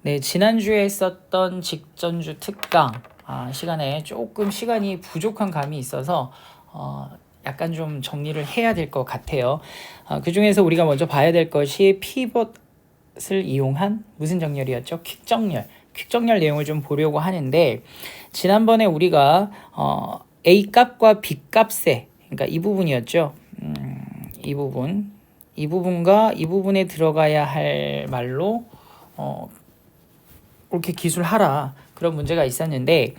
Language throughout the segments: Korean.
네, 지난주에 했었던 직전주 특강 시간에 조금 시간이 부족한 감이 있어서 약간 좀 정리를 해야 될 것 같아요. 그 중에서 우리가 먼저 봐야 될 것이 피벗을 이용한 무슨 정렬이었죠? 퀵정렬 내용을 좀 보려고 하는데, 지난번에 우리가 A 값과 B 값에, 그러니까 이 부분이었죠. 이 부분과 이 부분에 들어가야 할 말로 그렇게 기술하라, 그런 문제가 있었는데,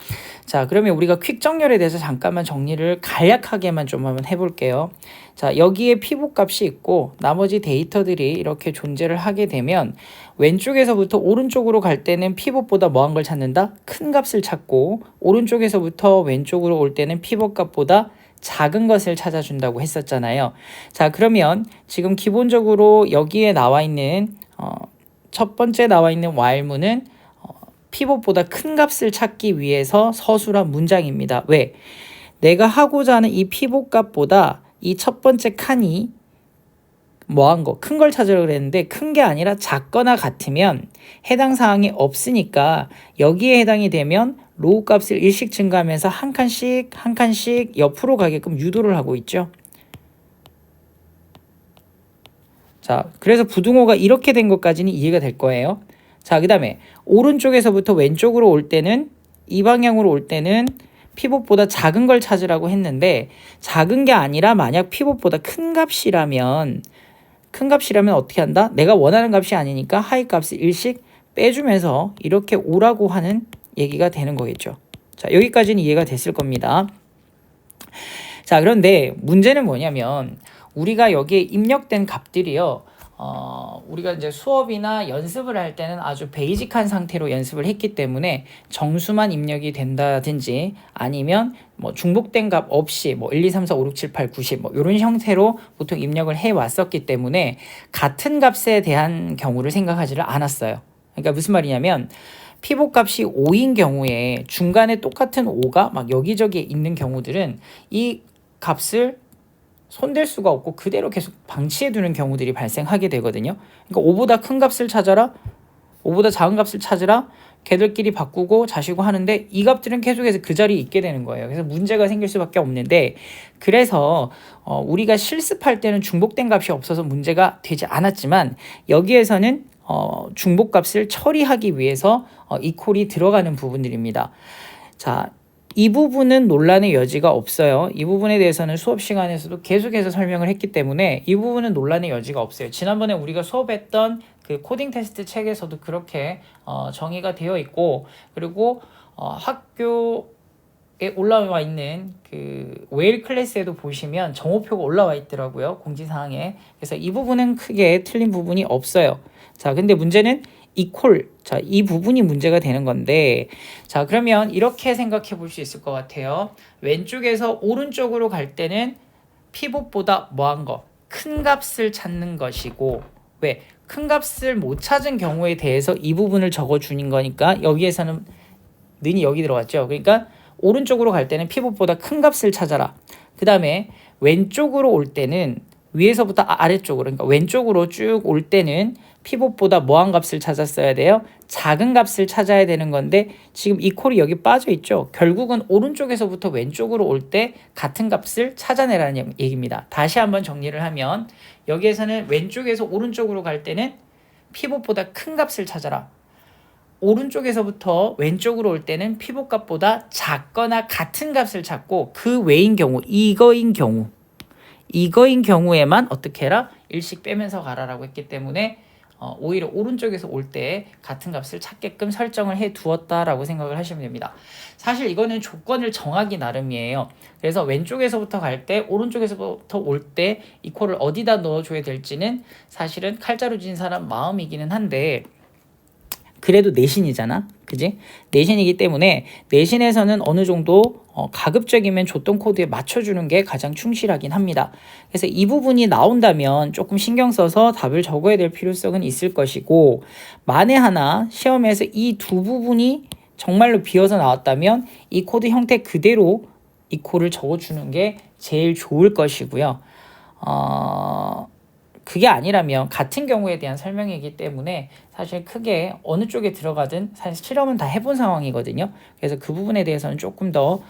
자, 그러면 우리가 퀵정렬에 대해서 잠깐만 정리를 간략하게만 좀 한번 해볼게요. 자, 여기에 피봇 값이 있고 나머지 데이터들이 이렇게 존재를 하게 되면 왼쪽에서부터 오른쪽으로 갈 때는 피봇보다 뭐한 걸 찾는다? 큰 값을 찾고, 오른쪽에서부터 왼쪽으로 올 때는 피봇 값보다 작은 것을 찾아준다고 했었잖아요. 자, 그러면 지금 기본적으로 여기에 나와 있는 첫 번째 나와 있는 while문은 피봇보다 큰 값을 찾기 위해서 서술한 문장입니다. 왜? 내가 하고자 하는 이 피봇 값보다 이 첫 번째 칸이 뭐한 거, 큰 걸 찾으려고 그랬는데 큰 게 아니라 작거나 같으면 해당 사항이 없으니까 여기에 해당이 되면 로우 값을 일씩 증가하면서 한 칸씩 옆으로 가게끔 유도를 하고 있죠. 자, 그래서 부등호가 이렇게 된 것까지는 이해가 될 거예요. 자, 그 다음에 오른쪽에서부터 왼쪽으로 올 때는, 이 방향으로 올 때는 피봇보다 작은 걸 찾으라고 했는데, 작은 게 아니라 만약 피봇보다 큰 값이라면 어떻게 한다? 내가 원하는 값이 아니니까 하위 값을 일씩 빼주면서 이렇게 오라고 하는 얘기가 되는 거겠죠. 자, 여기까지는 이해가 됐을 겁니다. 자, 그런데 문제는 뭐냐면 우리가 여기에 입력된 값들이요, 우리가 이제 수업이나 연습을 할 때는 아주 베이직한 상태로 연습을 했기 때문에 정수만 입력이 된다든지, 아니면 뭐 중복된 값 없이 뭐 1, 2, 3, 4, 5, 6, 7, 8, 90 뭐 이런 형태로 보통 입력을 해 왔었기 때문에 같은 값에 대한 경우를 생각하지를 않았어요. 그러니까 무슨 말이냐면, 피봇 값이 5인 경우에 중간에 똑같은 5가 막 여기저기 있는 경우들은 이 값을 손댈 수가 없고 그대로 계속 방치해 두는 경우들이 발생하게 되거든요. 그러니까 5보다 큰 값을 찾아라, 5보다 작은 값을 찾으라, 걔들끼리 바꾸고 자시고 하는데 이 값들은 계속해서 그 자리에 있게 되는 거예요. 그래서 문제가 생길 수밖에 없는데, 그래서 우리가 실습할 때는 중복된 값이 없어서 문제가 되지 않았지만, 여기에서는 중복 값을 처리하기 위해서 이 콜이 들어가는 부분들입니다. 자, 이 부분은 논란의 여지가 없어요. 이 부분에 대해서는 수업 시간에서도 계속해서 설명을 했기 때문에 이 부분은 논란의 여지가 없어요. 지난번에 우리가 수업했던 그 코딩 테스트 책에서도 그렇게 정의가 되어 있고, 그리고 학교에 올라와 있는 그 웨일 클래스에도 보시면 정오표가 올라와 있더라고요, 공지사항에. 그래서 이 부분은 크게 틀린 부분이 없어요. 자, 근데 문제는 자, 이 부분이 문제가 되는 건데, 자, 그러면 이렇게 생각해 볼 수 있을 것 같아요. 왼쪽에서 오른쪽으로 갈 때는 피봇보다 뭐한 거, 큰 값을 찾는 것이고, 왜? 큰 값을 못 찾은 경우에 대해서 이 부분을 적어주는 거니까 여기에서는 는이 여기 들어갔죠. 그러니까 오른쪽으로 갈 때는 피봇보다 큰 값을 찾아라. 그 다음에 왼쪽으로 올 때는 위에서부터 아래쪽으로, 그러니까 왼쪽으로 쭉 올 때는 피봇보다 뭐한 값을 찾았어야 돼요? 작은 값을 찾아야 되는 건데, 지금 이 콜이 여기 빠져 있죠. 결국은 오른쪽에서부터 왼쪽으로 올 때 같은 값을 찾아내라는 얘기입니다. 다시 한번 정리를 하면, 여기에서는 왼쪽에서 오른쪽으로 갈 때는 피봇보다 큰 값을 찾아라. 오른쪽에서부터 왼쪽으로 올 때는 피봇 값보다 작거나 같은 값을 찾고, 그 외인 경우, 이거인 경우에만 어떻게 해라? 일씩 빼면서 가라라고 했기 때문에 오히려 오른쪽에서 올 때 같은 값을 찾게끔 설정을 해 두었다라고 생각을 하시면 됩니다. 사실 이거는 조건을 정하기 나름이에요. 그래서 왼쪽에서부터 갈 때, 오른쪽에서부터 올 때 이 콜을 어디다 넣어줘야 될지는 사실은 칼자루 진 사람 마음이기는 한데, 그래도 내신이잖아, 그지? 내신이기 때문에 내신에서는 어느 정도 가급적이면 줬던 코드에 맞춰주는 게 가장 충실하긴 합니다. 그래서 이 부분이 나온다면 조금 신경 써서 답을 적어야 될 필요성은 있을 것이고, 만에 하나 시험에서 이 두 부분이 정말로 비어서 나왔다면 이 코드 형태 그대로 이 콜을 적어주는 게 제일 좋을 것이고요. 그게 아니라면 같은 경우에 대한 설명이기 때문에 사실 크게 어느 쪽에 들어가든 사실 실험은 다 해본 상황이거든요. 그래서 그 부분에 대해서는 조금 더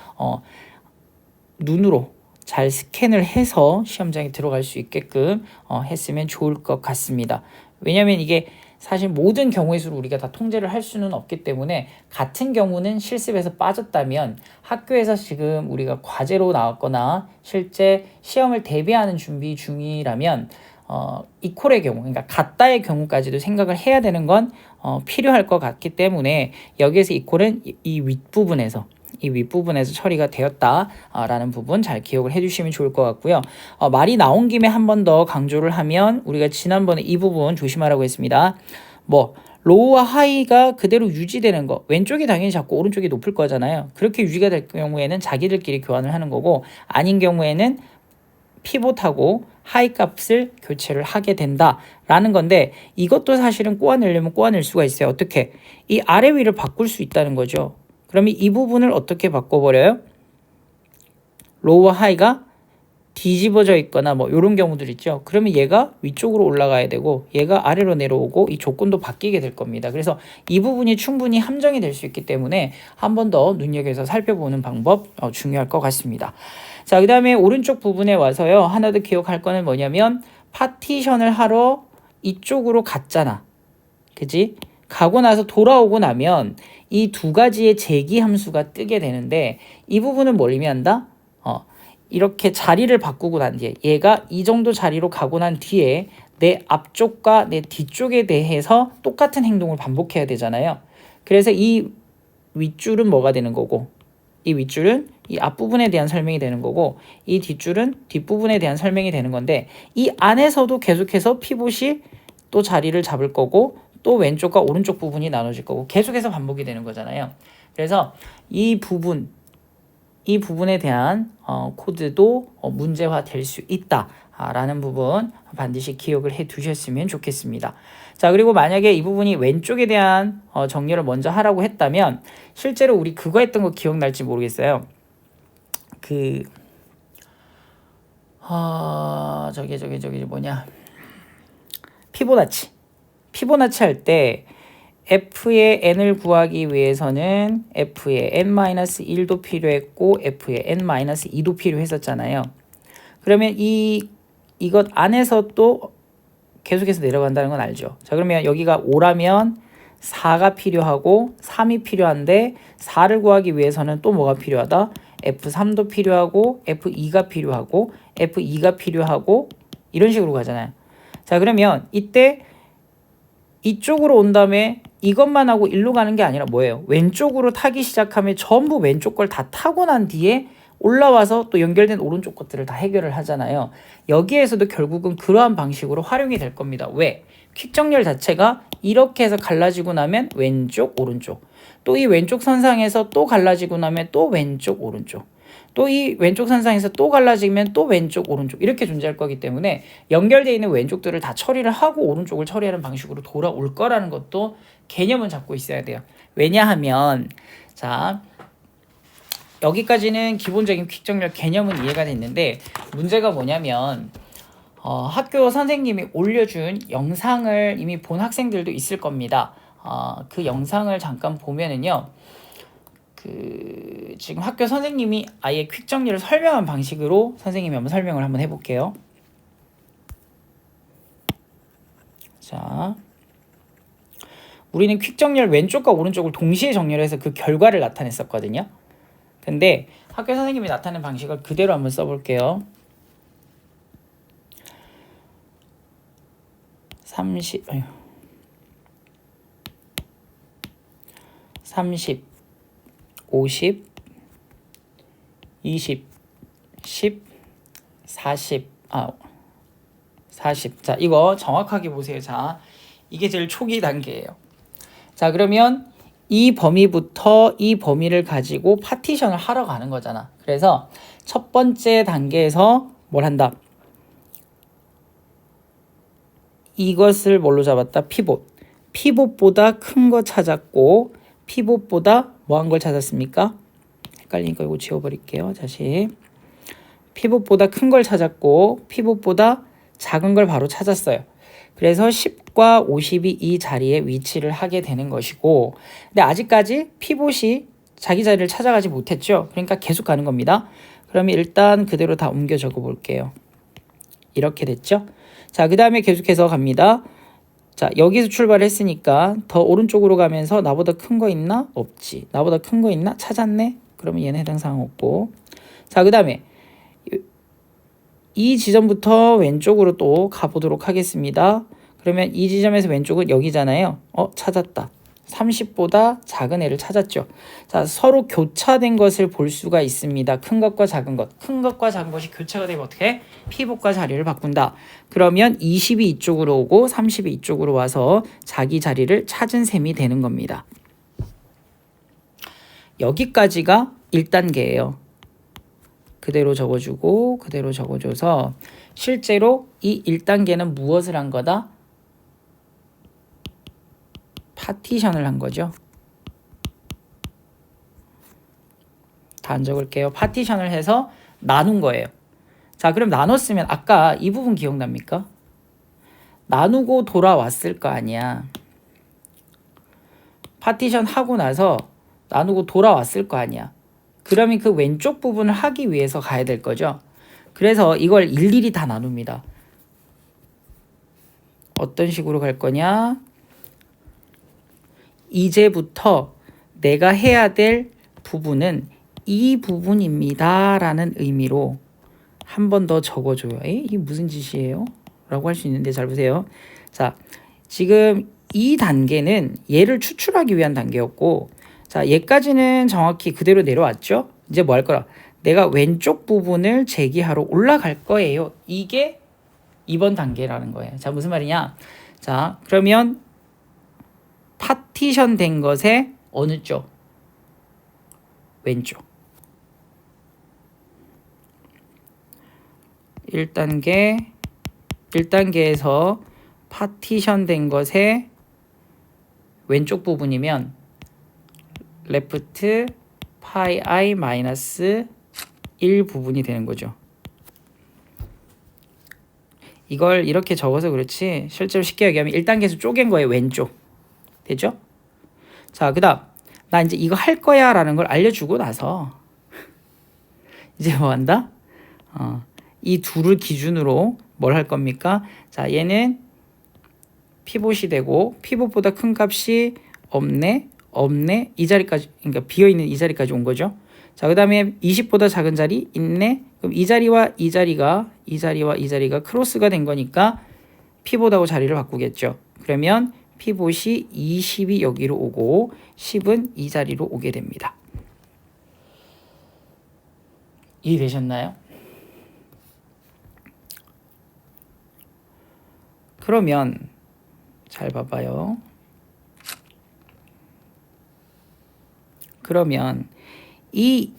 눈으로 잘 스캔을 해서 시험장에 들어갈 수 있게끔 했으면 좋을 것 같습니다. 왜냐하면 이게 사실 모든 경우의 수를 우리가 다 통제를 할 수는 없기 때문에 같은 경우는 실습에서 빠졌다면 학교에서 지금 우리가 과제로 나왔거나 실제 시험을 대비하는 준비 중이라면 이퀄의 경우, 그러니까 같다의 경우까지도 생각을 해야 되는 건 필요할 것 같기 때문에 여기에서 이퀄은 이 윗부분에서 처리가 되었다라는 부분 잘 기억을 해주시면 좋을 것 같고요. 말이 나온 김에 한 번 더 강조를 하면 우리가 지난번에 이 부분 조심하라고 했습니다. 로우와 하이가 그대로 유지되는 거, 왼쪽이 당연히 작고 오른쪽이 높을 거잖아요. 그렇게 유지가 될 경우에는 자기들끼리 교환을 하는 거고, 아닌 경우에는 피봇하고 하이 값을 교체를 하게 된다라는 건데, 이것도 사실은 꼬아내려면 꼬아낼 수가 있어요. 어떻게? 이 아래 위를 바꿀 수 있다는 거죠. 그러면 이 부분을 어떻게 바꿔버려요? 로우와 하이가 뒤집어져 있거나 이런 경우들 있죠. 그러면 얘가 위쪽으로 올라가야 되고 얘가 아래로 내려오고 이 조건도 바뀌게 될 겁니다. 그래서 이 부분이 충분히 함정이 될 수 있기 때문에 한 번 더 눈여겨서 살펴보는 방법 중요할 것 같습니다. 자, 그 다음에 오른쪽 부분에 와서요. 하나 더 기억할 거는 뭐냐면 파티션을 하러 이쪽으로 갔잖아. 그지? 가고 나서 돌아오고 나면 이 두 가지의 제기 함수가 뜨게 되는데 이 부분은 뭘 의미한다? 이렇게 자리를 바꾸고 난 뒤에 얘가 이 정도 자리로 가고 난 뒤에 내 앞쪽과 내 뒤쪽에 대해서 똑같은 행동을 반복해야 되잖아요. 그래서 이 윗줄은 뭐가 되는 거고 이 윗줄은 이 앞부분에 대한 설명이 되는 거고 이 뒷줄은 뒷부분에 대한 설명이 되는 건데 이 안에서도 계속해서 피봇이 또 자리를 잡을 거고 또 왼쪽과 오른쪽 부분이 나눠질 거고 계속해서 반복이 되는 거잖아요. 그래서 이 부분에 대한 코드도 문제화 될 수 있다라는 부분 반드시 기억을 해 두셨으면 좋겠습니다. 자, 그리고 만약에 이 부분이 왼쪽에 대한 정리를 먼저 하라고 했다면 실제로 우리 그거 했던 거 기억날지 모르겠어요. 저기 뭐냐, 피보나치 할 때 f의 n을 구하기 위해서는 f의 n-1도 필요했고 f의 n-2도 필요했었잖아요. 그러면 이것 안에서 또 계속해서 내려간다는 건 알죠. 자, 그러면 여기가 5라면 4가 필요하고 3이 필요한데 4를 구하기 위해서는 또 뭐가 필요하다? f3도 필요하고 f2가 필요하고 f2가 필요하고 이런 식으로 가잖아요. 자, 그러면 이때 이쪽으로 온 다음에 이것만 하고 일로 가는 게 아니라 뭐예요? 왼쪽으로 타기 시작하면 전부 왼쪽 걸 다 타고 난 뒤에 올라와서 또 연결된 오른쪽 것들을 다 해결을 하잖아요. 여기에서도 결국은 그러한 방식으로 활용이 될 겁니다. 왜? 퀵 정렬 자체가 이렇게 해서 갈라지고 나면 왼쪽, 오른쪽. 또 이 왼쪽 선상에서 또 갈라지고 나면 또 왼쪽, 오른쪽. 또 이 왼쪽 선상에서 또 갈라지면 또 왼쪽, 오른쪽 이렇게 존재할 거기 때문에 연결되어 있는 왼쪽들을 다 처리를 하고 오른쪽을 처리하는 방식으로 돌아올 거라는 것도 개념은 잡고 있어야 돼요. 왜냐하면 자, 여기까지는 기본적인 퀵 정렬 개념은 이해가 됐는데 문제가 뭐냐면 학교 선생님이 올려준 영상을 이미 본 학생들도 있을 겁니다. 그 영상을 잠깐 보면은요. 지금 학교 선생님이 아예 퀵 정리를 설명한 방식으로 선생님이 한번 설명을 한번 해볼게요. 자, 우리는 퀵 정렬 왼쪽과 오른쪽을 동시에 정렬해서 그 결과를 나타냈었거든요. 근데 학교 선생님이 나타낸 방식을 그대로 한번 써볼게요. 30, 50, 20, 10, 40, 40. 자, 이거 정확하게 보세요. 자, 이게 제일 초기 단계예요. 자, 그러면 이 범위부터 이 범위를 가지고 파티션을 하러 가는 거잖아. 그래서 첫 번째 단계에서 뭘 한다? 이것을 뭘로 잡았다? 피봇. 피봇보다 큰 거 찾았고 피봇보다 뭐 한 걸 찾았습니까? 헷갈리니까 이거 지워버릴게요. 다시. 피봇보다 큰 걸 찾았고 피봇보다 작은 걸 바로 찾았어요. 그래서 10과 50이 이 자리에 위치를 하게 되는 것이고, 근데 아직까지 피봇이 자기 자리를 찾아가지 못했죠. 그러니까 계속 가는 겁니다. 그러면 일단 그대로 다 옮겨 적어 볼게요. 이렇게 됐죠. 자, 그 다음에 계속해서 갑니다. 자, 여기서 출발했으니까 더 오른쪽으로 가면서 나보다 큰 거 있나? 없지. 나보다 큰 거 있나? 찾았네? 그러면 얘는 해당 사항 없고. 자, 그 다음에 이 지점부터 왼쪽으로 또 가보도록 하겠습니다. 그러면 이 지점에서 왼쪽은 여기잖아요. 찾았다. 30보다 작은 애를 찾았죠. 자, 서로 교차된 것을 볼 수가 있습니다. 큰 것과 작은 것. 큰 것과 작은 것이 교차가 되면 어떻게? 피봇과 자리를 바꾼다. 그러면 20이 이쪽으로 오고 30이 이쪽으로 와서 자기 자리를 찾은 셈이 되는 겁니다. 여기까지가 1단계예요. 그대로 적어주고 그대로 적어줘서 실제로 이 1단계는 무엇을 한 거다? 파티션을 한 거죠. 다 안 적을게요. 파티션을 해서 나눈 거예요. 자, 그럼 나눴으면 아까 이 부분 기억납니까? 나누고 돌아왔을 거 아니야. 파티션 하고 나서 나누고 돌아왔을 거 아니야. 그러면 그 왼쪽 부분을 하기 위해서 가야 될 거죠. 그래서 이걸 일일이 다 나눕니다. 어떤 식으로 갈 거냐? 이제부터 내가 해야 될 부분은 이 부분입니다 라는 의미로 한 번 더 적어줘요. 이게 무슨 짓이에요? 라고 할 수 있는데 잘 보세요. 자, 지금 이 단계는 얘를 추출하기 위한 단계였고, 자, 얘까지는 정확히 그대로 내려왔죠. 이제 뭐 할 거라? 내가 왼쪽 부분을 제기하러 올라갈 거예요. 이게 이번 단계라는 거예요. 자, 무슨 말이냐? 자, 그러면 파티션 된 것에 어느 쪽? 왼쪽. 1단계에서 파티션 된 것에 왼쪽 부분이면 레프트 파이 i 마이너스 1 부분이 되는 거죠. 이걸 이렇게 적어서 그렇지 실제로 쉽게 얘기하면 1단계에서 쪼갠 거예요. 왼쪽. 되죠? 자, 그 다음 나 이제 이거 할 거야 라는 걸 알려주고 나서 이제 뭐 한다? 이 둘을 기준으로 뭘 할 겁니까? 자, 얘는 피봇이 되고 피봇보다 큰 값이 없네 이 자리까지, 그러니까 비어있는 이 자리까지 온 거죠. 자, 그 다음에 20보다 작은 자리 있네. 그럼 이 자리와 이 자리가 크로스가 된 거니까 피봇하고 자리를 바꾸겠죠. 그러면 피봇이 20이 여기로 오고 10은 이 자리로 오게 됩니다. 이해되셨나요? 그러면 잘 봐봐요. 그러면 이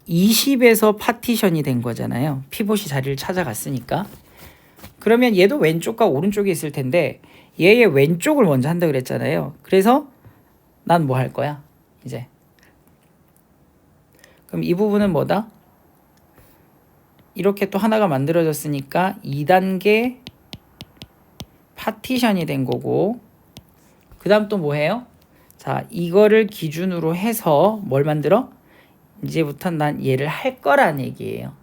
20에서 파티션이 된 거잖아요. 피봇이 자리를 찾아갔으니까. 그러면 얘도 왼쪽과 오른쪽에 있을 텐데 얘의 왼쪽을 먼저 한다 그랬잖아요. 그래서 난 뭐 할 거야? 이제. 그럼 이 부분은 뭐다? 이렇게 또 하나가 만들어졌으니까 2단계 파티션이 된 거고, 그 다음 또 뭐 해요? 자, 이거를 기준으로 해서 뭘 만들어? 이제부터 난 얘를 할 거란 얘기예요.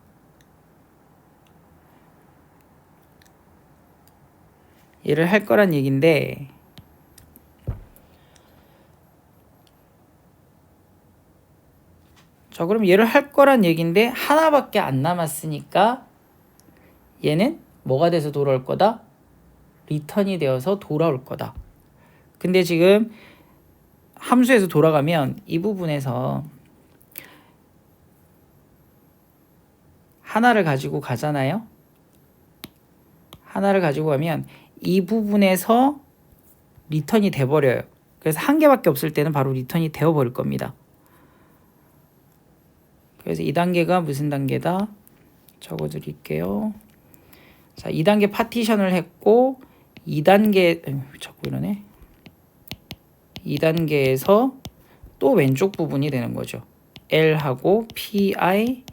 얘를 할 거란 얘기인데 자, 그럼 얘를 할 거란 얘기인데 하나밖에 안 남았으니까 얘는 뭐가 돼서 돌아올 거다? 리턴이 되어서 돌아올 거다. 근데 지금 함수에서 돌아가면 이 부분에서 하나를 가지고 가잖아요. 하나를 가지고 가면 이 부분에서 리턴이 돼버려요. 그래서 한 개밖에 없을 때는 바로 리턴이 되어버릴 겁니다. 그래서 2단계가 무슨 단계다? 적어드릴게요. 자, 2단계 파티션을 했고 2단계에서 또 왼쪽 부분이 되는 거죠. L하고 PI-1.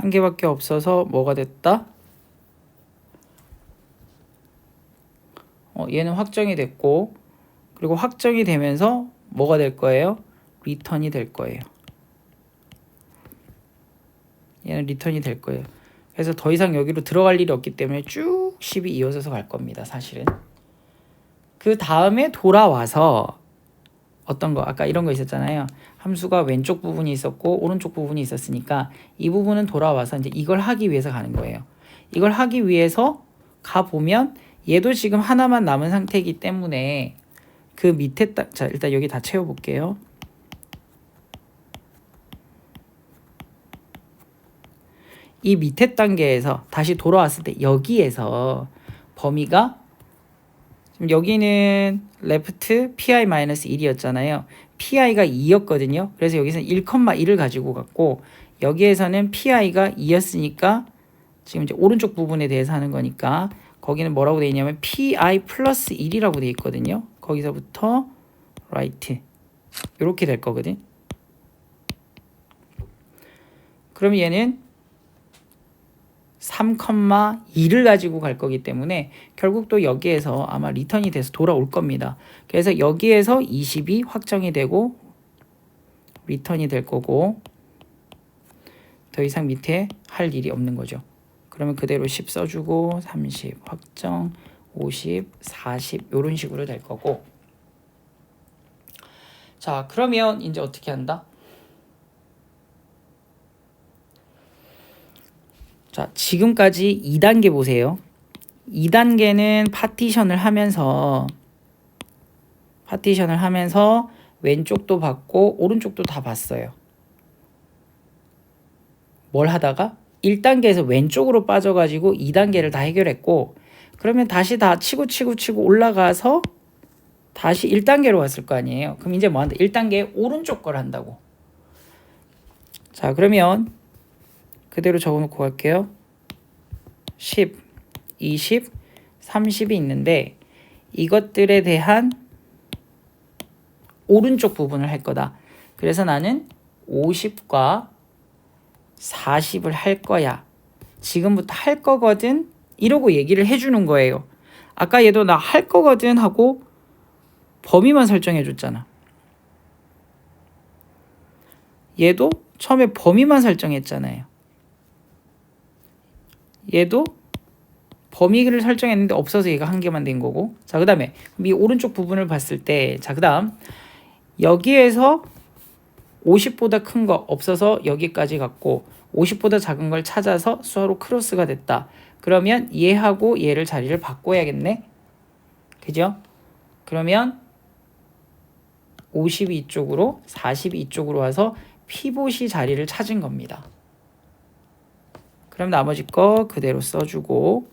한 개밖에 없어서 뭐가 됐다? 얘는 확정이 됐고, 그리고 확정이 되면서 뭐가 될 거예요? 리턴이 될 거예요. 얘는 리턴이 될 거예요. 그래서 더 이상 여기로 들어갈 일이 없기 때문에 쭉 10이 이어져서 갈 겁니다. 사실은. 그 다음에 돌아와서 어떤 거 아까 이런 거 있었잖아요. 함수가 왼쪽 부분이 있었고 오른쪽 부분이 있었으니까 이 부분은 돌아와서 이제 이걸 하기 위해서 가는 거예요. 이걸 하기 위해서 가보면 얘도 지금 하나만 남은 상태이기 때문에 그 밑에 자 일단 여기 다 채워볼게요. 이 밑에 단계에서 다시 돌아왔을 때 여기에서 범위가 지금 여기는 left pi-1이었잖아요. pi가 2였거든요. 그래서 여기서는 1,1을 가지고 갔고 여기에서는 pi가 2였으니까 지금 이제 오른쪽 부분에 대해서 하는 거니까 거기는 뭐라고 되어 있냐면 pi 플러스 1이라고 되어 있거든요. 거기서부터 right 이렇게 될 거거든. 그럼 얘는 3,2를 가지고 갈 거기 때문에 결국 또 여기에서 아마 리턴이 돼서 돌아올 겁니다. 그래서 여기에서 20이 확정이 되고 리턴이 될 거고 더 이상 밑에 할 일이 없는 거죠. 그러면 그대로 10 써주고 30 확정 50 40 이런 식으로 될 거고 자 그러면 이제 어떻게 한다? 자, 지금까지 2단계 보세요. 2단계는 파티션을 하면서 왼쪽도 봤고 오른쪽도 다 봤어요. 뭘 하다가 1단계에서 왼쪽으로 빠져가지고 2단계를 다 해결했고 그러면 다시 다 치고 올라가서 다시 1단계로 왔을 거 아니에요. 그럼 이제 뭐 한다? 1단계 오른쪽 걸 한다고. 자, 그러면 그대로 적어놓고 갈게요. 10, 20, 30이 있는데 이것들에 대한 오른쪽 부분을 할 거다. 그래서 나는 50과 40을 할 거야. 지금부터 할 거거든. 이러고 얘기를 해주는 거예요. 아까 얘도 나 할 거거든 하고 범위만 설정해 줬잖아. 얘도 처음에 범위만 설정했잖아요. 얘도 범위를 설정했는데 없어서 얘가 한 개만 된 거고 자 그 다음에 이 오른쪽 부분을 봤을 때 자 그 다음 여기에서 50보다 큰 거 없어서 여기까지 갔고 50보다 작은 걸 찾아서 서로 크로스가 됐다. 그러면 얘하고 얘를 자리를 바꿔야겠네. 그죠? 그러면 50이 이쪽으로 40이 이쪽으로 와서 피봇이 자리를 찾은 겁니다. 그럼 나머지 거 그대로 써주고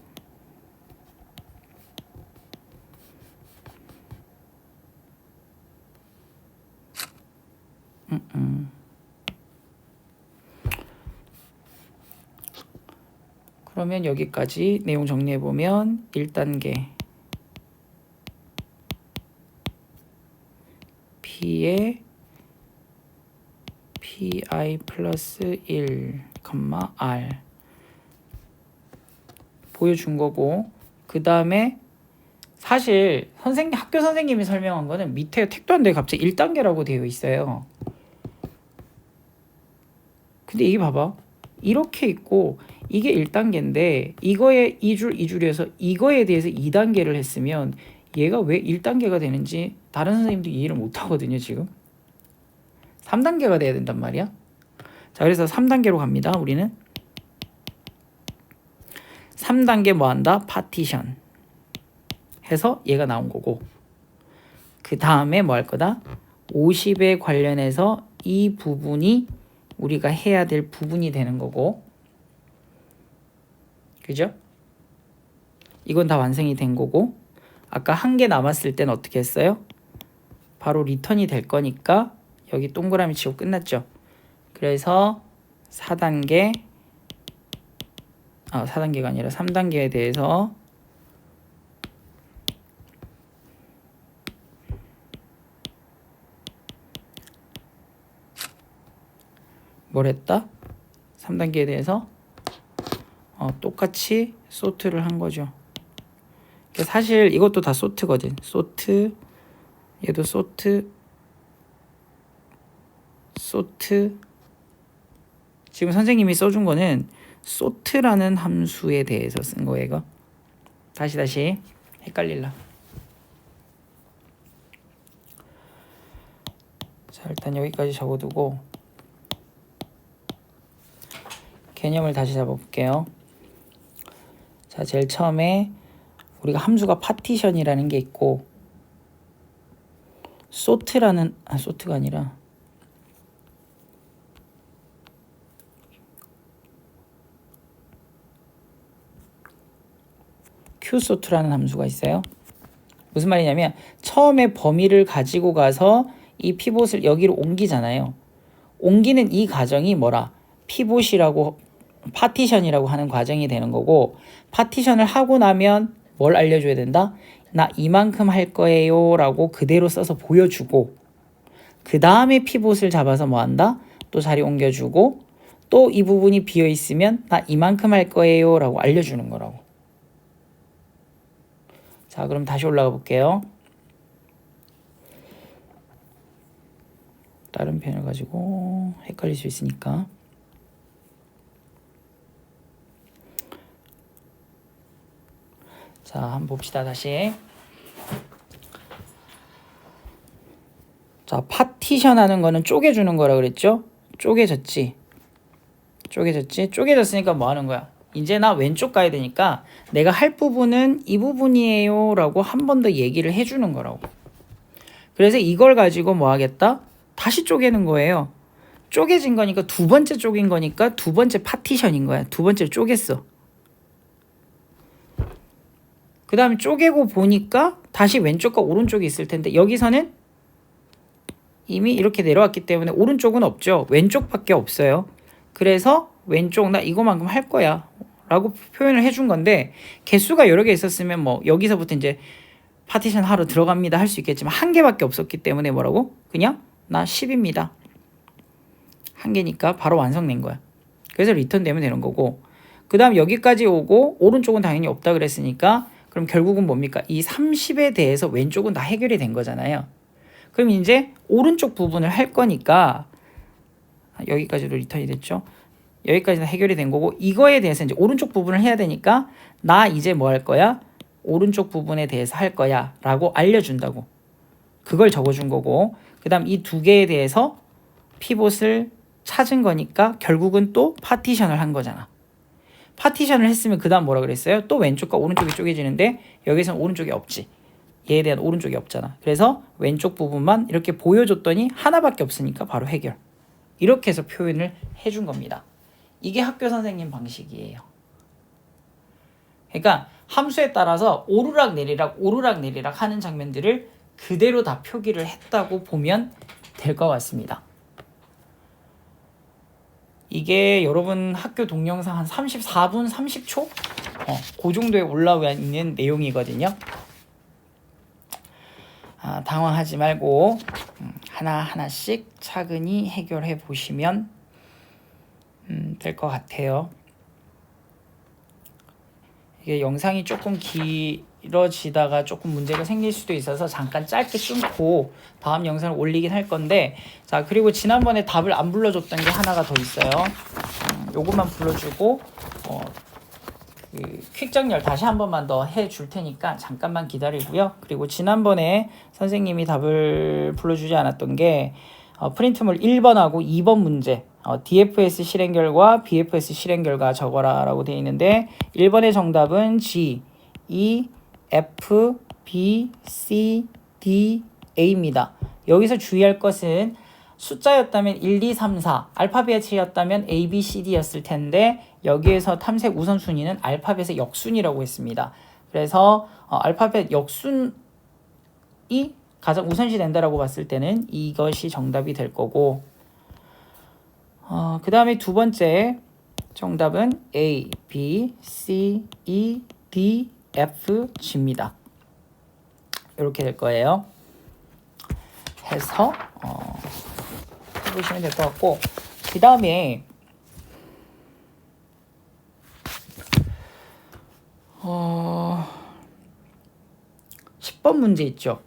그러면 여기까지 내용 정리해보면 1단계 P에 Pi 플러스 1, R 보여준 거고 그 다음에 사실 학교 선생님이 설명한 거는 밑에 택도 안 되게 갑자기 1단계라고 되어 있어요. 근데 이게 봐봐. 이렇게 있고 이게 1단계인데 이거에 2줄 2줄이어서 이거에 대해서 2단계를 했으면 얘가 왜 1단계가 되는지 다른 선생님도 이해를 못 하거든요. 지금 3단계가 돼야 된단 말이야. 자 그래서 3단계로 갑니다. 우리는 3단계 뭐 한다? 파티션 해서 얘가 나온 거고 그 다음에 뭐 할 거다? 50에 관련해서 이 부분이 우리가 해야 될 부분이 되는 거고 그죠? 이건 다 완성이 된 거고 아까 한 개 남았을 때는 어떻게 했어요? 바로 리턴이 될 거니까 여기 동그라미 치고 끝났죠. 그래서 4단계가 아니라 3단계에 대해서 뭘 했다? 3단계에 대해서 똑같이 소트를 한 거죠. 사실 이것도 다 소트거든. 소트, 얘도 소트, 소트. 지금 선생님이 써준 거는 소트라는 함수에 대해서 쓴 거예요. 이거. 다시 헷갈릴라. 자, 일단 여기까지 적어두고 개념을 다시 잡아볼게요. 자, 제일 처음에 우리가 함수가 파티션이라는 게 있고, 소트라는 소트가 아니라 qsort라는 함수가 있어요. 무슨 말이냐면 처음에 범위를 가지고 가서 이 피봇을 여기로 옮기잖아요. 옮기는 이 과정이 뭐라? 피봇이라고, 파티션이라고 하는 과정이 되는 거고, 파티션을 하고 나면 뭘 알려줘야 된다? 나 이만큼 할 거예요 라고 그대로 써서 보여주고, 그 다음에 피봇을 잡아서 뭐 한다? 또 자리 옮겨주고, 또 이 부분이 비어 있으면 나 이만큼 할 거예요 라고 알려주는 거라고. 자, 그럼 다시 올라가 볼게요. 다른 펜을 가지고 헷갈릴 수 있으니까. 자, 한번 봅시다. 다시. 자, 파티션 하는 거는 쪼개주는 거라 그랬죠? 쪼개졌지? 쪼개졌으니까 뭐 하는 거야? 이제 나 왼쪽 가야 되니까 내가 할 부분은 이 부분이에요 라고 한 번 더 얘기를 해주는 거라고. 그래서 이걸 가지고 뭐 하겠다? 다시 쪼개는 거예요. 쪼개진 거니까 두 번째 쪼갠 거니까 두 번째 파티션인 거야. 두 번째로 쪼갰어. 그 다음에 쪼개고 보니까 다시 왼쪽과 오른쪽이 있을 텐데, 여기서는 이미 이렇게 내려왔기 때문에 오른쪽은 없죠. 왼쪽밖에 없어요. 그래서 왼쪽 나 이거만큼 할 거야 라고 표현을 해준 건데, 개수가 여러 개 있었으면 뭐 여기서부터 이제 파티션 하러 들어갑니다 할 수 있겠지만 한 개밖에 없었기 때문에 뭐라고? 그냥 나 10입니다. 한 개니까 바로 완성된 거야. 그래서 리턴 되면 되는 거고, 그 다음 여기까지 오고 오른쪽은 당연히 없다 그랬으니까 그럼 결국은 뭡니까? 이 30에 대해서 왼쪽은 다 해결이 된 거잖아요. 그럼 이제 오른쪽 부분을 할 거니까 여기까지도 리턴이 됐죠. 여기까지 다 해결이 된 거고, 이거에 대해서 이제 오른쪽 부분을 해야 되니까 나 이제 뭐 할 거야? 오른쪽 부분에 대해서 할 거야 라고 알려준다고. 그걸 적어준 거고, 그 다음 이 두 개에 대해서 피봇을 찾은 거니까 결국은 또 파티션을 한 거잖아. 파티션을 했으면 그 다음 뭐라 그랬어요? 또 왼쪽과 오른쪽이 쪼개지는데 여기서는 오른쪽이 없지. 얘에 대한 오른쪽이 없잖아. 그래서 왼쪽 부분만 이렇게 보여줬더니 하나밖에 없으니까 바로 해결. 이렇게 해서 표현을 해준 겁니다. 이게 학교 선생님 방식이에요. 그러니까 함수에 따라서 오르락 내리락 하는 장면들을 그대로 다 표기를 했다고 보면 될 것 같습니다. 이게 여러분 학교 동영상 한 34분 30초? 그 정도에 올라와 있는 내용이거든요. 당황하지 말고 하나하나씩 차근히 해결해 보시면 될 것 같아요. 이게 영상이 조금 길어지다가 조금 문제가 생길 수도 있어서 잠깐 짧게 끊고 다음 영상을 올리긴 할 건데, 자, 그리고 지난번에 답을 안 불러줬던 게 하나가 더 있어요. 요것만 불러주고 그 퀵정렬 다시 한 번만 더 해줄 테니까 잠깐만 기다리고요. 그리고 지난번에 선생님이 답을 불러주지 않았던 게 프린트물 1번하고 2번 문제, DFS 실행결과 BFS 실행결과 적어라 라고 되어 있는데, 1번의 정답은 G, E, F, B, C, D, A입니다. 여기서 주의할 것은 숫자였다면 1, 2, 3, 4, 알파벳이었다면 A, B, C, D였을 텐데 여기에서 탐색 우선순위는 알파벳의 역순이라고 했습니다. 그래서 알파벳 역순이 가장 우선시 된다라고 봤을 때는 이것이 정답이 될 거고, 그 다음에 두 번째 정답은 A, B, C, E, D, F, G입니다. 이렇게 될 거예요. 해서 해보시면 될 것 같고, 그 다음에 10번 문제 있죠.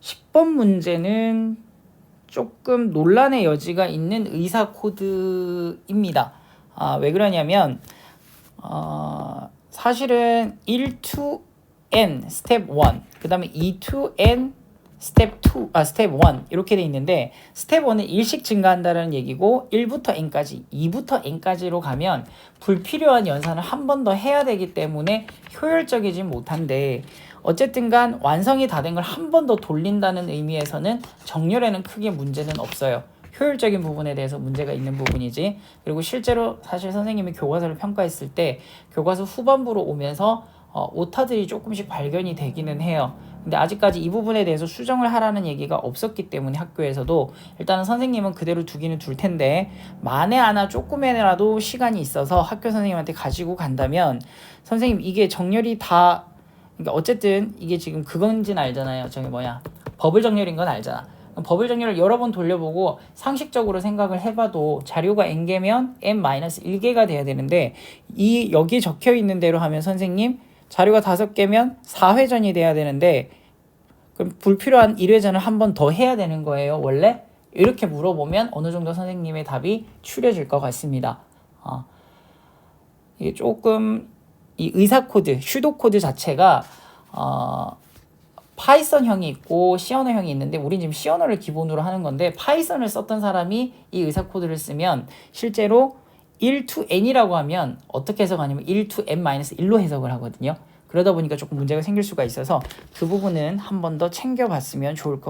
10번 문제는 조금 논란의 여지가 있는 의사 코드입니다. 왜 그러냐면 사실은 1 to n 스텝 1, 그 다음에 2 to n 스텝 1 이렇게 돼 있는데 스텝 1은 일씩 증가한다는 얘기고 1부터 n까지, 2부터 n까지로 가면 불필요한 연산을 한 번 더 해야 되기 때문에 효율적이지 못한데 어쨌든 간 완성이 다 된 걸 한 번 더 돌린다는 의미에서는 정렬에는 크게 문제는 없어요. 효율적인 부분에 대해서 문제가 있는 부분이지. 그리고 실제로 사실 선생님이 교과서를 평가했을 때 교과서 후반부로 오면서 오타들이 조금씩 발견이 되기는 해요. 근데 아직까지 이 부분에 대해서 수정을 하라는 얘기가 없었기 때문에 학교에서도 일단은 선생님은 그대로 두기는 둘 텐데 만에 하나 조금이라도 시간이 있어서 학교 선생님한테 가지고 간다면 선생님 이게 정렬이 다 그러니까 어쨌든 이게 지금 그건지는 알잖아요. 버블 정렬인 건 알잖아. 버블 정렬을 여러 번 돌려보고 상식적으로 생각을 해봐도 자료가 n개면 n-1개가 돼야 되는데 여기에 적혀 있는 대로 하면 선생님 자료가 5개면 4회전이 돼야 되는데 그럼 불필요한 1회전을 한 번 더 해야 되는 거예요. 원래? 이렇게 물어보면 어느 정도 선생님의 답이 추려질 것 같습니다. 이게 조금 이 의사 코드, 슈도 코드 자체가 파이썬형이 있고 시어너형이 있는데 우린 지금 시어너를 기본으로 하는 건데 파이썬을 썼던 사람이 이 의사 코드를 쓰면 실제로 1 to n이라고 하면 어떻게 해석하냐면 1 to n-1로 해석을 하거든요. 그러다 보니까 조금 문제가 생길 수가 있어서 그 부분은 한 번 더 챙겨봤으면 좋을 것 같아요.